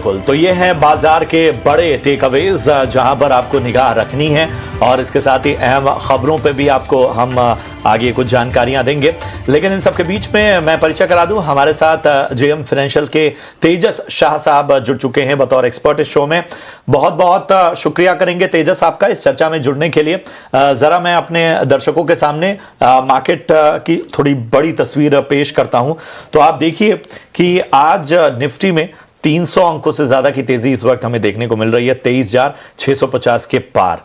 बिल्कुल, तो ये है बाजार के बड़े टेक अवेज जहां पर आपको निगाह रखनी है और इसके साथ ही अहम खबरों पे भी आपको हम आगे कुछ जानकारियां देंगे। लेकिन इन सब के बीच में मैं परिचय करा दूं, हमारे साथ जेएम फाइनेंशियल के तेजस शाह साहब जुड़ चुके हैं बतौर एक्सपर्ट इस शो में। बहुत बहुत शुक्रिया करेंगे तेजस आपका इस चर्चा में जुड़ने के लिए। जरा मैं अपने दर्शकों के सामने मार्केट की थोड़ी बड़ी तस्वीर पेश करता हूं। तो आप देखिए कि आज निफ्टी में 300 अंकों से ज्यादा की तेजी इस वक्त हमें देखने को मिल रही है, 23,650 के पार।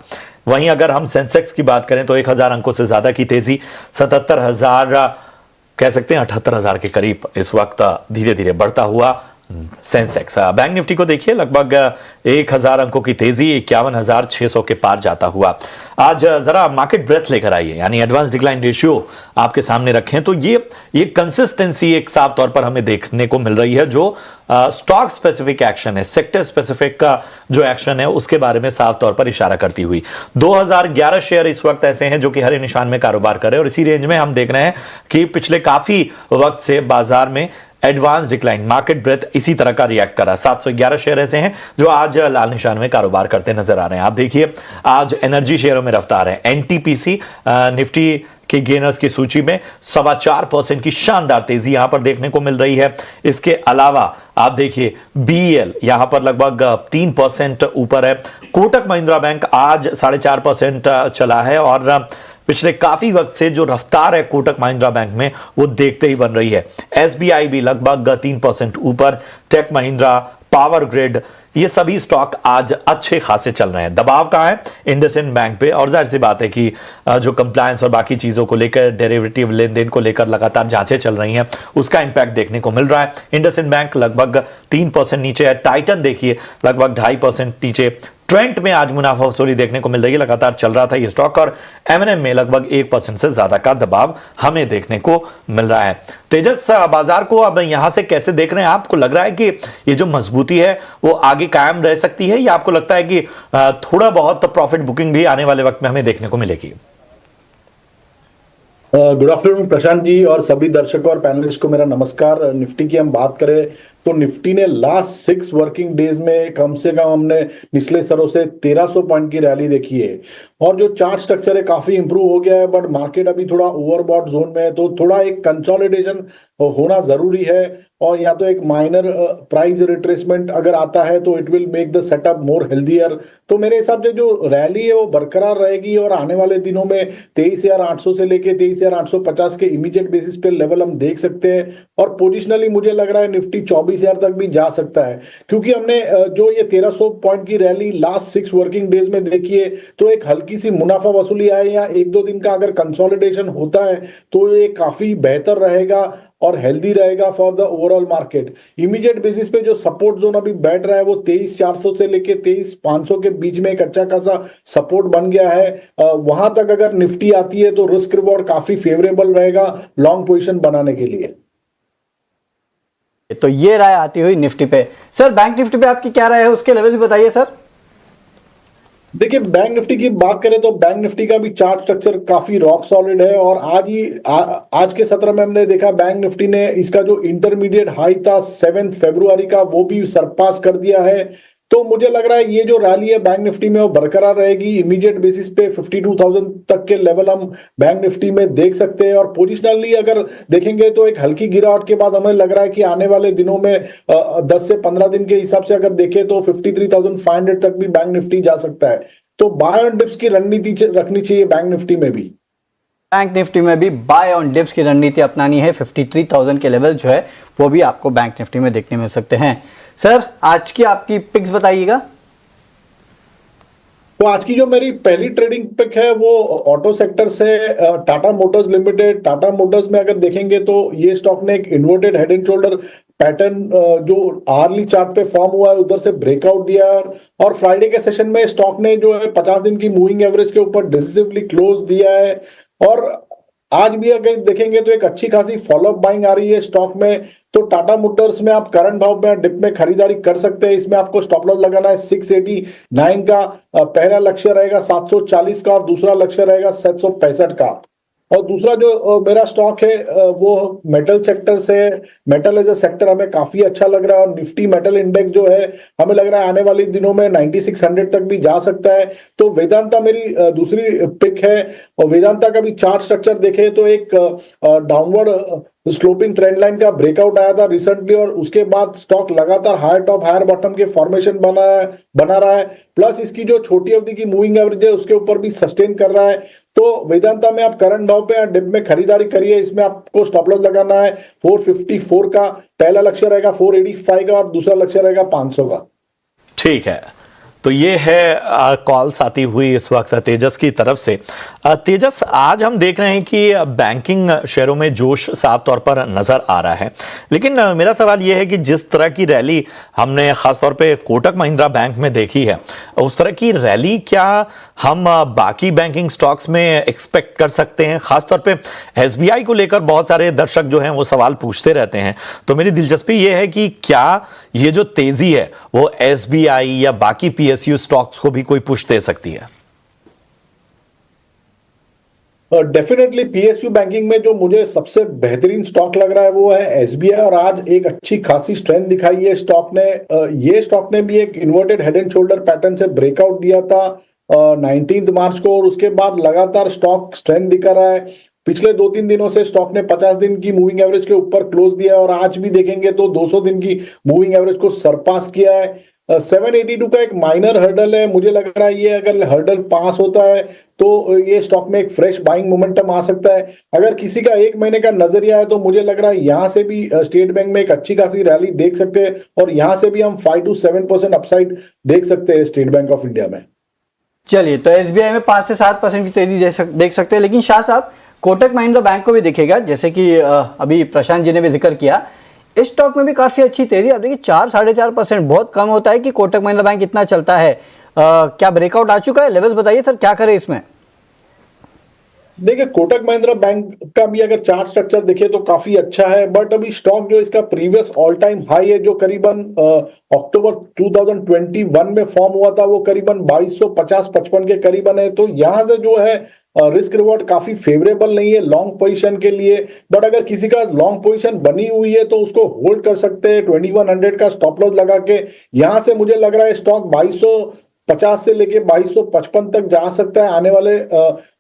वहीं अगर हम सेंसेक्स की बात करें तो 1000 अंकों से ज्यादा की तेजी, 77,000 कह सकते हैं 78,000 के करीब इस वक्त धीरे धीरे बढ़ता हुआ सेंसेक्स। बैंक निफ्टी को देखिए लगभग 1000 अंकों की तेजी, 51,600 के पार जाता हुआ। आज जरा मार्केट ब्रेथ लेकर आइए, यानी एडवांस डिक्लाइन रेशियो आपके सामने रखें तो ये कंसिस्टेंसी एक साफ तौर पर हमें देखने को मिल रही है। जो स्टॉक स्पेसिफिक एक्शन है, सेक्टर स्पेसिफिक का जो एक्शन है उसके बारे में साफ तौर पर इशारा करती हुई 2011 शेयर इस वक्त ऐसे हैं जो कि हरे निशान में कारोबार कर रहे हैं और इसी रेंज में हम देख रहे हैं कि पिछले काफी वक्त से बाजार में एडवांस डिक्लाइन मार्केट ब्रेथ इसी तरह का रिएक्ट करा। 711 शेयर ऐसे हैं जो आज लाल निशान में कारोबार करते नजर आ रहे हैं। आप देखिए आज एनर्जी शेयरों में रफ्तार है। एनटीपीसी निफ्टी के गेनर्स की सूची में 4.25% की शानदार तेजी यहां पर देखने को मिल रही है। इसके अलावा आप देखिए बीईएल यहां पर लगभग 3% ऊपर है। कोटक महिंद्रा बैंक आज 4.5% चला है और पिछले काफी वक्त से जो रफ्तार है कोटक महिंद्रा बैंक में वो देखते ही बन रही है। एसबीआई भी लगभग 3% ऊपर, टेक महिंद्रा, पावर ग्रिड, ये सभी स्टॉक आज अच्छे खासे चल रहे हैं। दबाव कहां है? इंडसइंड बैंक पे, और जाहिर सी बात है कि जो कंप्लायंस और बाकी चीजों को लेकर, डेरिवेटिव लेन देन को लेकर लगातार जांचें चल रही हैं, उसका इंपैक्ट देखने को मिल रहा है। इंडसइंड बैंक लगभग 3% नीचे है। टाइटन देखिए लगभग 2.5% नीचे। ट्रेंट में आज मुनाफा वसूली देखने को मिल रही है, लगातार चल रहा था ये स्टॉक, और एमएनएम में लगभग 1% से ज्यादा का दबाव हमें देखने को मिल रहा है। तेजस, बाजार को अब यहां से कैसे देख रहे हैं? आपको लग रहा है कि ये जो मजबूती है वो आगे कायम रह सकती है या आपको लगता है कि थोड़ा बहुत प्रॉफिट बुकिंग भी आने वाले वक्त में हमें देखने को मिलेगी? गुड आफ्टरनून प्रशांत जी और सभी दर्शकों और पैनलिस्ट को मेरा नमस्कार। निफ्टी की हम बात करें तो निफ्टी ने लास्ट 6 वर्किंग डेज में कम से कम हमने निचले स्तरों से 1300 पॉइंट की रैली देखी है और जो चार्ट स्ट्रक्चर है काफी इंप्रूव हो गया है, बट मार्केट अभी थोड़ा ओवरबॉट जोन में है, तो थोड़ा एक कंसोलिडेशन होना जरूरी है और या तो एक माइनर प्राइस रिट्रेसमेंट अगर आता है तो it will make the setup more healthier. तो मेरे हिसाब से जो रैली है वो बरकरार रहेगी और आने वाले दिनों में 23,800 से लेके 23,850 के इमीडिएट बेसिस पे लेवल हम देख सकते हैं और पोजिशनली मुझे लग रहा है निफ्टी 24,000 तक भी जा सकता है, क्योंकि हमने जो ये 1300 पॉइंट की रैली लास्ट 6 वर्किंग डेज में देखी है तो एक हल्की सी मुनाफा वसूली आए या 1-2 दिन का अगर कंसोलिडेशन होता है तो ये काफी बेहतर रहेगा और हेल्दी रहेगा for the overall market. Immediate basis पे जो सपोर्ट जोन अभी बैठ रहा है वो 23,400 से लेके 23,500 के बीच में एक अच्छा खासा सपोर्ट बन गया है। वहां तक अगर निफ्टी आती है तो रिस्क रिवॉर्ड काफी फेवरेबल रहेगा लॉन्ग पोजीशन बनाने के लिए। तो ये राय आती हुई निफ्टी पे। सर बैंक निफ्टी पे आपकी क्या राय है, उसके लेवल भी बताइए सर। देखिए बैंक निफ्टी की बात करें तो बैंक निफ्टी का भी चार्ट स्ट्रक्चर काफी रॉक सॉलिड है और आज के सत्र में हमने देखा बैंक निफ्टी ने इसका जो इंटरमीडिएट हाई था 7 फरवरी का वो भी सरपास कर दिया है। तो मुझे लग रहा है ये जो रैली है बैंक निफ्टी में वो बरकरार रहेगी। इमीडिएट बेसिस पे 52,000 तक के लेवल हम बैंक निफ्टी में देख सकते हैं और पोजिशनली अगर देखेंगे तो एक हल्की गिरावट के बाद हमें लग रहा है कि आने वाले दिनों में 10 से 15 दिन के हिसाब से अगर देखें तो 53,500 तक भी बैंक निफ्टी जा सकता है। तो बाय ऑन डिप्स की रणनीति रखनी चाहिए बैंक निफ्टी में भी। बैंक निफ्टी में भी बाय ऑन डिप्स की रणनीति अपनानी है। 53,000 के लेवल जो है वो भी आपको बैंक निफ्टी में देखने मिल सकते हैं। सर आज की आपकी पिक्स बताइएगा। तो आज की जो मेरी पहली ट्रेडिंग पिक है वो ऑटो सेक्टर से Tata Motors limited. Tata Motors में अगर देखेंगे तो ये स्टॉक ने एक inverted head and shoulder pattern जो आर्ली चार्ट पे फॉर्म हुआ है उधर से ब्रेकआउट दिया है और फ्राइडे के सेशन में स्टॉक ने जो है 50 दिन की मूविंग एवरेज के ऊपर डिसिसिवली क्लोज दिया है और आज भी अगर देखेंगे तो एक अच्छी खासी फॉलोअप बाइंग आ रही है स्टॉक में। तो टाटा मोटर्स में आप करंट भाव में डिप में खरीदारी कर सकते हैं। इसमें आपको स्टॉप लॉस लगाना है 689 का, पहला लक्ष्य रहेगा 740 का और दूसरा लक्ष्य रहेगा 765 का। और दूसरा जो मेरा स्टॉक है वो मेटल सेक्टर से, मेटल एज अ सेक्टर हमें काफी अच्छा लग रहा है और निफ्टी मेटल इंडेक्स जो है हमें लग रहा है आने वाले दिनों में 9600 तक भी जा सकता है। तो वेदांता मेरी दूसरी पिक है और वेदांता का भी चार्ट स्ट्रक्चर देखे तो एक डाउनवर्ड स्लोपिंग ट्रेंड लाइन का ब्रेकआउट आया था रिसेंटली और उसके बाद स्टॉक लगातार हायर टॉप हायर बॉटम के फॉर्मेशन बना रहा है, प्लस इसकी जो छोटी अवधि की मूविंग एवरेज है उसके ऊपर भी सस्टेन कर रहा है। तो वेदांता में आप करंट भाव पे या डिप में खरीदारी करिए, इसमें आपको स्टॉप लॉस लगाना है 454 का, पहला लक्ष्य रहेगा 485 का और दूसरा लक्ष्य रहेगा 500 का। ठीक है, तो ये है कॉल्स आती हुई इस वक्त तेजस की तरफ से। तेजस, आज हम देख रहे हैं कि बैंकिंग शेयरों में जोश साफ तौर पर नजर आ रहा है, लेकिन मेरा सवाल यह है कि जिस तरह की रैली हमने खासतौर पे कोटक महिंद्रा बैंक में देखी है, उस तरह की रैली क्या हम बाकी बैंकिंग स्टॉक्स में एक्सपेक्ट कर सकते हैं? खासतौर पे एसबीआई को लेकर बहुत सारे दर्शक जो हैं वो सवाल पूछते रहते हैं, तो मेरी दिलचस्पी ये है कि क्या ये जो तेजी है वो एसबीआई या बाकी पीएसयू स्टॉक्स को भी कोई पुश दे सकती है? डेफिनेटली पीएसयू बैंकिंग में जो मुझे सबसे बेहतरीन स्टॉक लग रहा है वो है एसबीआई और आज एक अच्छी खासी स्ट्रेंथ दिखाई है स्टॉक ने। ये स्टॉक ने भी एक inverted head and shoulder pattern से ब्रेकआउट दिया था 19 मार्च को और उसके बाद लगातार स्टॉक स्ट्रेंथ दिखा रहा है। पिछले 2-3 दिनों से स्टॉक ने 50 दिन की मूविंग एवरेज के ऊपर क्लोज दिया और आज भी देखेंगे तो 200 दिन की मूविंग एवरेज को सरपास किया है। 782 का एक माइनर हर्डल है, मुझे लग रहा है ये अगर हर्डल पास होता है तो ये स्टॉक में एक फ्रेश बाइंग मोमेंटम आ सकता है। अगर किसी का 1 महीने का नजरिया है तो मुझे लग रहा है यहां से भी स्टेट बैंक में एक अच्छी खासी रैली देख सकते हैं और यहां से भी हम 5 to 7% अपसाइड देख सकते हैं स्टेट बैंक ऑफ इंडिया में। चलिए, तो एसबीआई में 5 से 7% की तेजी देख सकते हैं, लेकिन शाह साहब कोटक महिंद्रा बैंक को भी दिखेगा, जैसे कि अभी प्रशांत जी ने भी जिक्र किया, इस स्टॉक में भी काफी अच्छी तेजी। अब देखिए 4-4.5% बहुत कम होता है कि कोटक महिंद्रा बैंक इतना चलता है। क्या ब्रेकआउट आ चुका है? लेवल्स बताइए सर, क्या करें इसमें? देखिए कोटक महिंद्रा बैंक का भी अगर चार्ट स्ट्रक्चर देखे तो काफी अच्छा है, बट अभी स्टॉक जो इसका प्रीवियस ऑल टाइम हाई है जो करीबन अक्टूबर 2021 में फॉर्म हुआ था वो करीबन 2250-55 के करीबन है। तो यहां से जो है रिस्क रिवॉर्ड काफी फेवरेबल नहीं है लॉन्ग पोजीशन के लिए, बट अगर किसी का लॉन्ग पोजीशन बनी हुई है तो उसको होल्ड कर सकते हैं 2100 का स्टॉप लॉस लगा के। यहां से मुझे लग रहा है स्टॉक 2250 से लेके 2255 तक जा सकता है आने वाले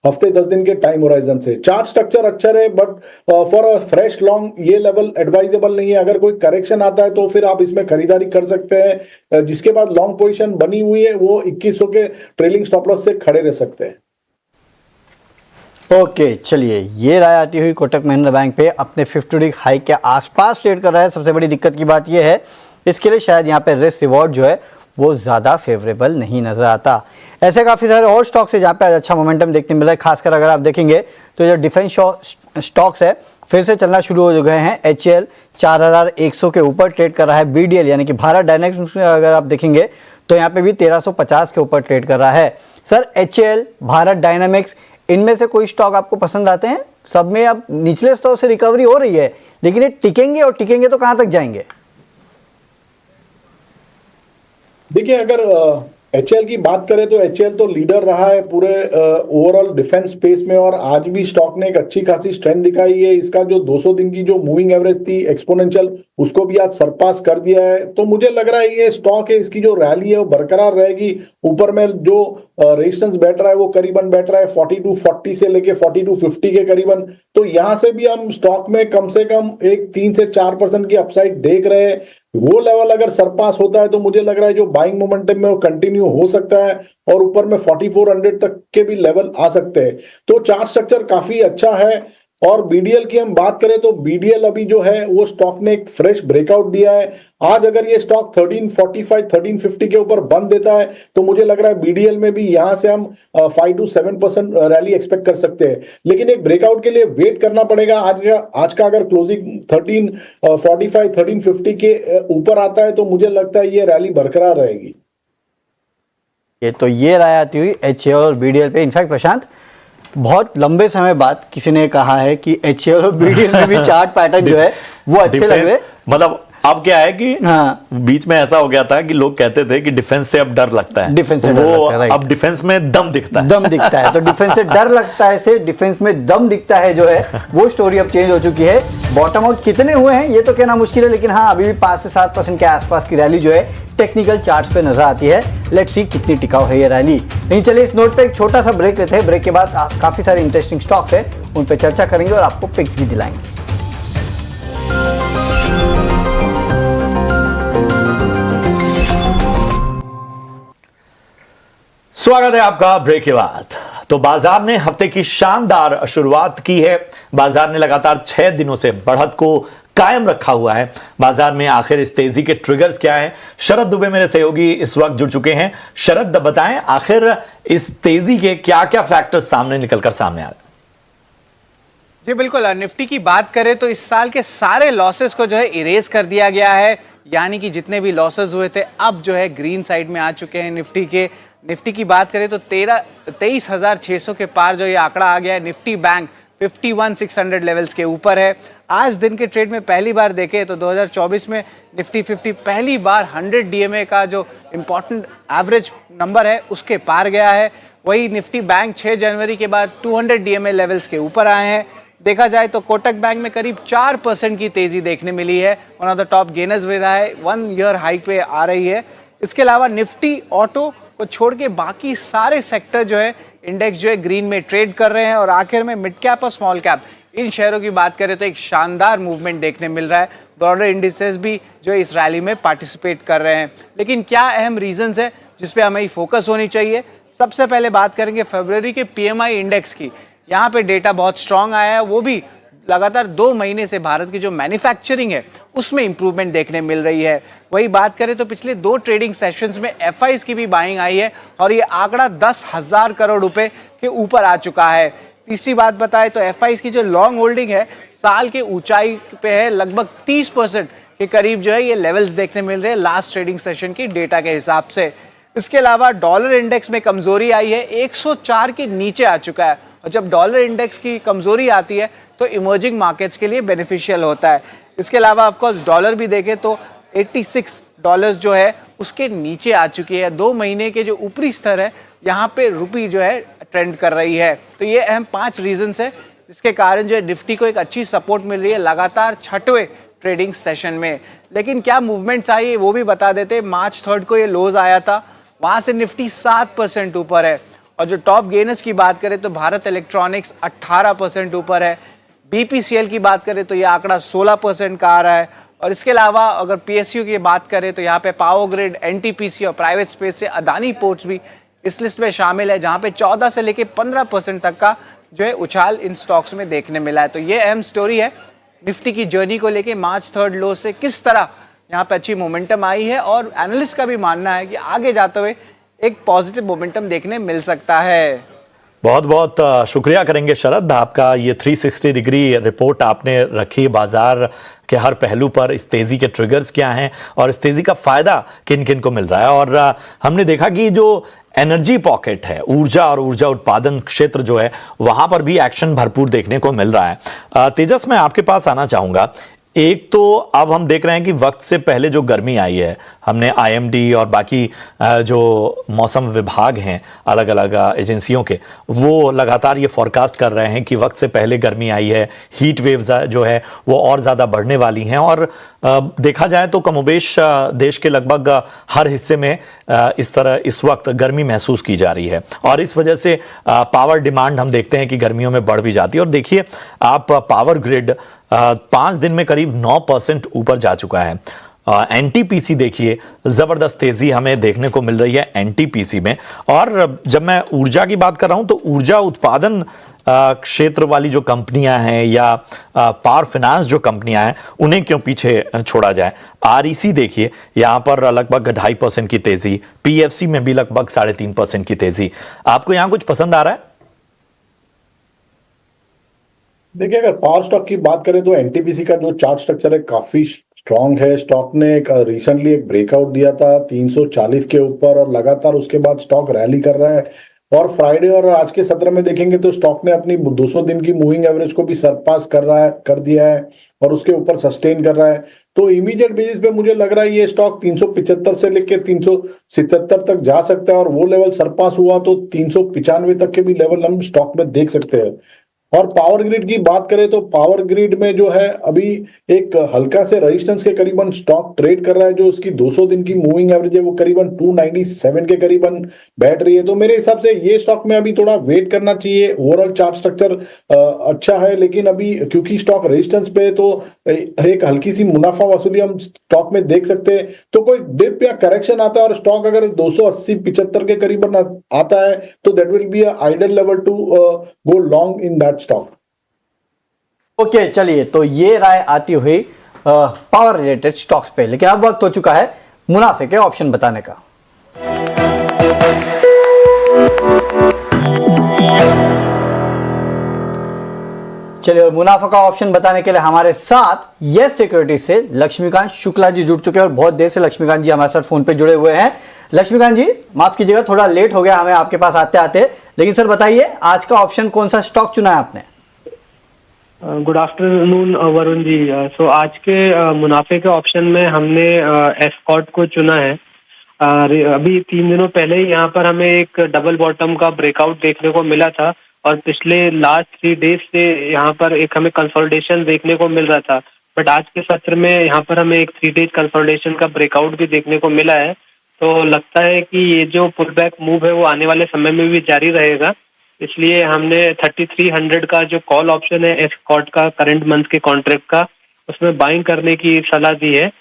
हफ्ते 10 दिन के टाइम होराइजन से। चार्ट स्ट्रक्चर अच्छा है, but for a fresh long ये लेवल एडवाइजेबल नहीं है। अगर कोई करेक्शन आता है तो फिर आप इसमें खरीदारी कर सकते हैं। जिसके बाद लॉन्ग पोजीशन बनी हुई है वो 2100 के ट्रेलिंग स्टॉप लॉस से खड़े रह सकते हैं। ओके, चलिए, ये राय आती हुई कोटक महिंद्रा बैंक पे अपने 50 हाई के आसपास ट्रेड कर रहा है। सबसे बड़ी दिक्कत की बात ये है, इसके लिए शायद यहाँ पे रिस्क रिवॉर्ड जो है वो ज़्यादा फेवरेबल नहीं नज़र आता। ऐसे काफ़ी सारे और स्टॉक्स है जहाँ पे आज अच्छा मोमेंटम देखने मिल रहा है। खासकर अगर आप देखेंगे तो जो डिफेंस स्टॉक्स है फिर से चलना शुरू हो गए हैं। HAL 4100 के ऊपर ट्रेड कर रहा है। BDL यानी कि भारत डायनेमिक्स में अगर आप देखेंगे तो यहाँ पे भी 1350 के ऊपर ट्रेड कर रहा है। सर, HAL, भारत डायनेमिक्स, इनमें से कोई स्टॉक आपको पसंद आते हैं? सब में अब निचले स्टॉक से रिकवरी हो रही है, लेकिन ये टिकेंगे और टिकेंगे तो कहां तक जाएंगे? देखिए अगर HAL की बात करें तो HAL तो लीडर रहा है पूरे ओवरऑल डिफेंस स्पेस में और आज भी स्टॉक ने एक अच्छी खासी स्ट्रेंथ दिखाई है। इसका जो 200 दिन की जो मूविंग एवरेज थी एक्सपोनेंशियल उसको भी आज सरपास कर दिया है। तो मुझे लग रहा है ये स्टॉक है, इसकी जो रैली है वो बरकरार रहेगी। ऊपर में जो रेजिस्टेंस बैठ रहा है वो करीबन बैठ रहा है 4240 से लेके 4250 के करीबन। तो यहां से भी हम स्टॉक में कम से कम एक 3 से 4% की अपसाइड देख रहे हैं। वो लेवल अगर सरपास होता है तो मुझे लग रहा है जो बाइंग मोमेंटम में वो कंटिन्यू हो सकता है और ऊपर में 4400 तक के भी लेवल आ सकते हैं। तो चार्ट स्ट्रक्चर काफी अच्छा है। और BDL की हम बात करें तो BDL अभी जो है वो स्टॉक ने एक फ्रेश ब्रेकआउट दिया है। आज अगर ये स्टॉक 1345 1350 के ऊपर बंद देता है तो मुझे लग रहा है BDL में भी यहां से हम 5 to 7% रैली एक्सपेक्ट कर सकते हैं, लेकिन एक ब्रेकआउट के लिए वेट करना पड़ेगा। आज का अगर क्लोजिंग 1345 1350 के ऊपर आता है तो मुझे लगता है ये रैली बरकरार रहेगी। तो ये राय आती हुई HAL और BDL पे। इनफैक्ट प्रशांत, बहुत लंबे समय बाद किसी ने कहा है कि HAL और BDL में भी चार्ट पैटर्न जो है वो अच्छे लग रहे हैं। मतलब अब क्या है कि हाँ। बीच में ऐसा हो गया था कि लोग कहते थे कि डिफेंस से अब डर लगता है, डिफेंस से डर वो लगता है, right। अब डिफेंस में दम दिखता है। दम दिखता है, तो डिफेंस से डर लगता है से डिफेंस में दम दिखता है जो है वो स्टोरी अब चेंज हो चुकी है। बॉटम आउट कितने हुए हैं ये तो कहना मुश्किल है, लेकिन हाँ अभी भी 5 से 7% के आसपास की रैली जो है टेक्निकल चार्ट्स पे नजर आती है। लेट्स सी कितनी टिकाऊ है ये रैली। नहीं चलिए इस नोट पे एक छोटा सा ब्रेक लेते हैं। ब्रेक के बाद काफी सारे इंटरेस्टिंग स्टॉक्स है, उन पे चर्चा करेंगे और आपको पिक्स भी दिलाएंगे। स्वागत है आपका ब्रेक के बाद। तो बाजार ने हफ्ते की शानदार शुरुआत की है। बाजार ने लगातार 6 दिनों से बढ़त को कायम रखा हुआ है। बाजार में आखिर इस तेजी के ट्रिगर्स क्या हैं? शरद दुबे मेरे सहयोगी इस वक्त जुड़ चुके हैं। शरद बताएं आखिर इस तेजी के क्या क्या फैक्टर्स सामने निकलकर सामने आ रहे हैं? जी बिल्कुल, निफ्टी की बात करें तो इस साल के सारे लॉसेस को जो है इरेज कर दिया गया है, यानी कि जितने भी लॉसेस हुए थे अब जो है ग्रीन साइड में आ चुके हैं निफ्टी के। निफ्टी की बात करें तो 23,600 के पार जो ये आंकड़ा आ गया है। निफ्टी बैंक 51,600 लेवल्स के ऊपर है। आज दिन के ट्रेड में पहली बार देखें तो 2024 में निफ्टी 50 पहली बार 100 डीएमए का जो इंपॉर्टेंट एवरेज नंबर है उसके पार गया है। वही निफ्टी बैंक 6 जनवरी के बाद 200 डीएमए लेवल्स के ऊपर आए हैं। देखा जाए तो कोटक बैंक में करीब 4% की तेजी देखने मिली है, one of the top gainers भी रहा है, 1 ईयर हाई पे आ रही है। इसके अलावा निफ्टी ऑटो को छोड़ के बाकी सारे सेक्टर जो है इंडेक्स जो है ग्रीन में ट्रेड कर रहे हैं। और आखिर में मिड कैप और स्मॉल कैप इन शेयरों की बात करें तो एक शानदार मूवमेंट देखने मिल रहा है। ब्रॉडर इंडिसेस भी जो इस रैली में पार्टिसिपेट कर रहे हैं। लेकिन क्या अहम रीजंस है जिसपे हमें फोकस होनी चाहिए? सबसे पहले बात करेंगे फरवरी के पीएमआई इंडेक्स की। यहाँ पे डेटा बहुत स्ट्रांग आया है, वो भी लगातार 2 महीने से भारत की जो मैन्युफैक्चरिंग है उसमें इंप्रूवमेंट देखने मिल रही है। वही बात करें तो पिछले 2 ट्रेडिंग सेशंस में एफआईज की भी बाइंग आई है और ये आंकड़ा 10,000 करोड़ रुपए के ऊपर आ चुका है। तीसरी बात बताएं तो एफआईज की जो लॉन्ग होल्डिंग है साल के ऊंचाई पे है, लगभग 30% के करीब जो है ये लेवल्स देखने मिल रहे हैं लास्ट ट्रेडिंग सेशन की डेटा के हिसाब से। इसके अलावा डॉलर इंडेक्स में कमजोरी आई है, 104 के नीचे आ चुका है। और जब डॉलर इंडेक्स की कमजोरी आती है तो इमर्जिंग मार्केट्स के लिए बेनिफिशियल होता है। इसके अलावा ऑफ कोर्स डॉलर भी देखें तो $86 जो है उसके नीचे आ चुकी है। 2 महीने के जो ऊपरी स्तर है यहाँ पे रुपी जो है ट्रेंड कर रही है। तो ये अहम 5 रीजंस है जिसके कारण जो है निफ्टी को एक अच्छी सपोर्ट मिल रही है लगातार 6वें ट्रेडिंग सेशन में। लेकिन क्या मूवमेंट्स आई है वो भी बता देते। मार्च 3 को ये लोज आया था, वहां से निफ्टी 7% ऊपर है। और जो टॉप गेनर्स की बात करें तो भारत इलेक्ट्रॉनिक्स 18% ऊपर है। बीपीसीएल की बात करें तो यह आंकड़ा 16% का आ रहा है। और इसके अलावा अगर पीएसयू की बात करें तो यहाँ पे पावर ग्रिड, एनटीपीसी और प्राइवेट स्पेस से अदानी पोर्ट्स भी इस लिस्ट में शामिल है, जहाँ पे 14 से लेके 15% तक का जो है उछाल इन स्टॉक्स में देखने मिला है। तो ये अहम स्टोरी है निफ्टी की जर्नी को लेके। मार्च 3 लो से किस तरह यहाँ पे अच्छी मोमेंटम आई है और एनालिस्ट का भी मानना है कि आगे जाते हुए एक पॉजिटिव मोमेंटम देखने मिल सकता है। बहुत बहुत शुक्रिया करेंगे शरद, आपका ये 360 डिग्री रिपोर्ट आपने रखी बाजार के हर पहलू पर। इस तेजी के ट्रिगर्स क्या हैं और इस तेजी का फायदा किन किन को मिल रहा है। और हमने देखा कि जो एनर्जी पॉकेट है, ऊर्जा और ऊर्जा उत्पादन क्षेत्र जो है वहां पर भी एक्शन भरपूर देखने को मिल रहा है। तेजस, मैं आपके पास आना चाहूंगा। एक तो अब हम देख रहे हैं कि वक्त से पहले जो गर्मी आई है, हमने आईएमडी और बाकी जो मौसम विभाग हैं अलग अलग एजेंसियों के, वो लगातार ये फोरकास्ट कर रहे हैं कि वक्त से पहले गर्मी आई है, हीट वेव्स जो है वो और ज़्यादा बढ़ने वाली हैं। और देखा जाए तो कमोबेश देश के लगभग हर हिस्से में इस तरह इस वक्त गर्मी महसूस की जा रही है। और इस वजह से पावर डिमांड हम देखते हैं कि गर्मियों में बढ़ भी जाती है। और देखिए आप पावर ग्रिड 5 दिन में करीब 9% ऊपर जा चुका है। एनटीपीसी देखिए जबरदस्त तेजी हमें देखने को मिल रही है एनटीपीसी में। और जब मैं ऊर्जा की बात कर रहा हूं तो ऊर्जा उत्पादन क्षेत्र वाली जो कंपनियां हैं या पावर फाइनेंस जो कंपनियां हैं उन्हें क्यों पीछे छोड़ा जाए। आरईसी देखिए यहां पर लगभग 2.5% की तेजी, पीएफसी में भी लगभग 3.5% की तेजी। आपको यहां कुछ पसंद आ रहा है? देखिए, अगर पावर स्टॉक की बात करें तो एनटीपीसी का जो चार्ट स्ट्रक्चर है काफी स्ट्रांग है। स्टॉक ने रिसेंटली एक ब्रेकआउट दिया था 340 के ऊपर और लगातार उसके बाद स्टॉक रैली कर रहा है और फ्राइडे और आज के सत्र में देखेंगे तो स्टॉक ने अपनी 200 दिन की मूविंग एवरेज को भी सरपास कर दिया है और उसके ऊपर सस्टेन कर रहा है। तो इमीडिएट बेसिस पे मुझे लग रहा है ये स्टॉक 375 से लेके 377 तक जा सकता है और वो लेवल सरपास हुआ तो 395 तक के भी लेवल हम स्टॉक में देख सकते हैं। और पावर ग्रिड की बात करें तो पावर ग्रिड में जो है अभी एक हल्का से रेजिस्टेंस के करीबन स्टॉक ट्रेड कर रहा है। जो उसकी 200 दिन की मूविंग एवरेज है वो करीबन 297 के करीबन बैठ रही है। तो मेरे हिसाब से ये स्टॉक में अभी थोड़ा वेट करना चाहिए। ओवरऑल चार्ट स्ट्रक्चर अच्छा है, लेकिन अभी क्योंकि स्टॉक रेजिस्टेंस पे है तो एक हल्की सी मुनाफा वसूली हम स्टॉक में देख सकते हैं। तो कोई डिप या करेक्शन आता है और स्टॉक अगर 280-75 के करीबन आता है तो that will be ideal level to go long in that stock. Okay चलिए, तो ये राय आती हुई पावर रिलेटेड स्टॉक्स पे, लेकिन अब वक्त हो चुका है मुनाफे के ऑप्शन बताने का। चलिए, और मुनाफा का ऑप्शन बताने के लिए हमारे साथ यस सिक्योरिटी से लक्ष्मीकांत शुक्ला जी जुड़ चुके हैं और बहुत देर से लक्ष्मीकांत जी हमारे साथ फोन पे जुड़े हुए हैं। लक्ष्मीकांत जी माफ कीजिएगा, थोड़ा लेट हो गया हमें आपके पास आते आते, लेकिन सर बताइए आज का ऑप्शन कौन सा स्टॉक चुना है आपने? Good afternoon Varun ji. सो आज के मुनाफे के ऑप्शन में हमने एस्कॉर्ट को चुना है। अभी 3 दिनों पहले ही यहाँ पर हमें एक डबल बॉटम का ब्रेकआउट देखने को मिला था और पिछले लास्ट 3 डेज से यहाँ पर एक हमें कंसोलिडेशन देखने को मिल रहा था, बट आज के सत्र में यहाँ पर हमें एक 3 डेज कंसोलिडेशन का ब्रेकआउट भी देखने को मिला है। तो लगता है कि ये जो पुल बैक मूव है वो आने वाले समय में भी जारी रहेगा, इसलिए हमने 3300 का जो कॉल ऑप्शन है एस्कॉर्ट का करंट मंथ के कॉन्ट्रैक्ट का, उसमें बाइंग करने की सलाह दी है।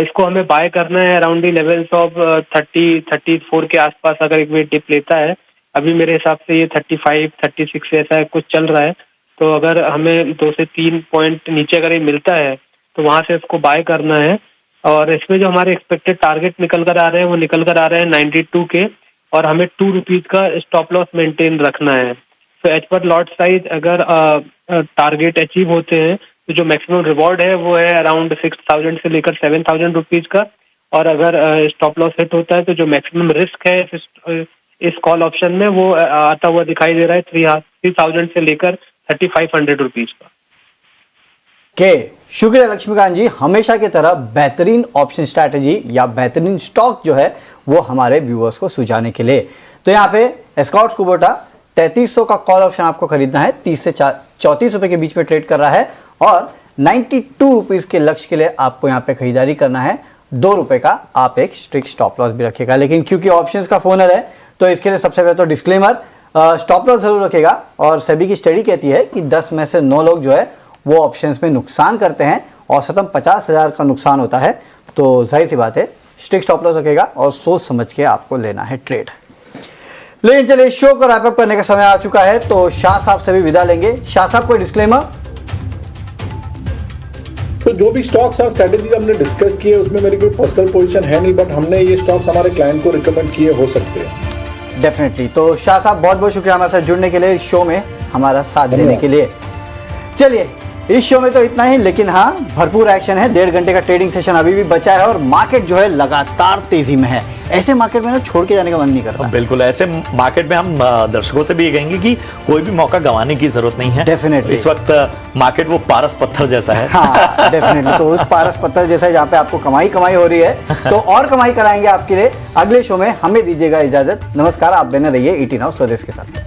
इसको हमें बाय करना है अराउंड दी लेवल्स ऑफ 34 के आसपास। अगर एक वेट डिप लेता है, अभी मेरे हिसाब से ये 35-36 ऐसा कुछ चल रहा है, तो अगर हमें 2 से 3 पॉइंट नीचे अगर ये मिलता है तो वहां से इसको बाय करना है। और इसमें जो हमारे एक्सपेक्टेड टारगेट निकल कर आ रहे हैं वो निकल कर आ रहे हैं 92 के, और हमें 2 रुपीज का स्टॉप लॉस मेंटेन रखना है। तो एज पर लॉट साइज अगर टारगेट अचीव होते हैं तो जो मैक्सिमम रिवॉर्ड है वो है अराउंड 6000 से लेकर 7000 रुपीज का, और अगर स्टॉप लॉस हिट होता है तो जो मैक्सिमम रिस्क है इस कॉल ऑप्शन में वो आता हुआ दिखाई दे रहा है 3000 से लेकर 3500 रुपीज का। के शुक्रिया लक्ष्मीकांत जी, हमेशा की तरह बेहतरीन ऑप्शन स्ट्रैटेजी या बेहतरीन स्टॉक जो है वो हमारे व्यूअर्स को सुझाने के लिए। तो यहाँ पे एस्कॉर्ट कुबोटा 3300 का कॉल ऑप्शन आपको खरीदना है, 30 से 34 रुपए के बीच में ट्रेड कर रहा है और 92 रुपीज के लक्ष्य के लिए आपको यहाँ पे खरीदारी करना है। 2 रुपए का आप एक स्ट्रिक्ट स्टॉप लॉस भी रखेगा, लेकिन क्योंकि ऑप्शंस का फोनर है तो इसके लिए सबसे पहले तो डिस्क्लेमर, स्टॉप लॉस जरूर रखेगा। और सेबी की स्टडी कहती है कि 10 में से 9 लोग जो है वो ऑप्शंस में नुकसान करते हैं, औसतन 50,000 का नुकसान होता है। तो जाहिर सी बात है स्ट्रिक्ट स्टॉप लॉस रखेगा और सोच समझ के आपको लेना है ट्रेड। लेकिन चलिए, शो को रैप अप करने का समय आ चुका है, तो शाह साहब से भी विदा लेंगे। शाह साहब कोई डिस्क्लेमर? तो जो भी स्टॉक्स और स्ट्रेटेजी हमने डिस्कस किए उसमें मेरी कोई पर्सनल पोजीशन है नहीं, बट हमने ये स्टॉक्स हमारे क्लाइंट को रिकमेंड किए हो सकते हैं। डेफिनेटली। तो शाह साहब बहुत बहुत शुक्रिया हमारे साथ जुड़ने के लिए, शो में हमारा साथ देने के लिए। चलिए, इस शो में तो इतना ही, लेकिन हाँ भरपूर एक्शन है। 1.5 घंटे का ट्रेडिंग सेशन अभी भी बचा है और मार्केट जो है लगातार तेजी में है। ऐसे मार्केट में ना छोड़ के जाने का मन नहीं करता। बिल्कुल, ऐसे मार्केट में हम दर्शकों से भी ये कहेंगे कि कोई भी मौका गंवाने की जरूरत नहीं है। डेफिनेटली इस वक्त मार्केट वो पारस पत्थर जैसा है। हाँ डेफिनेटली, तो उस पारस पत्थर जैसा है जहाँ पे आपको कमाई हो रही है, तो और कमाई कराएंगे आपके लिए। अगले शो में हमें दीजिएगा इजाजत। नमस्कार, आप बने रहिए 18 हाउस स्वदेश के साथ।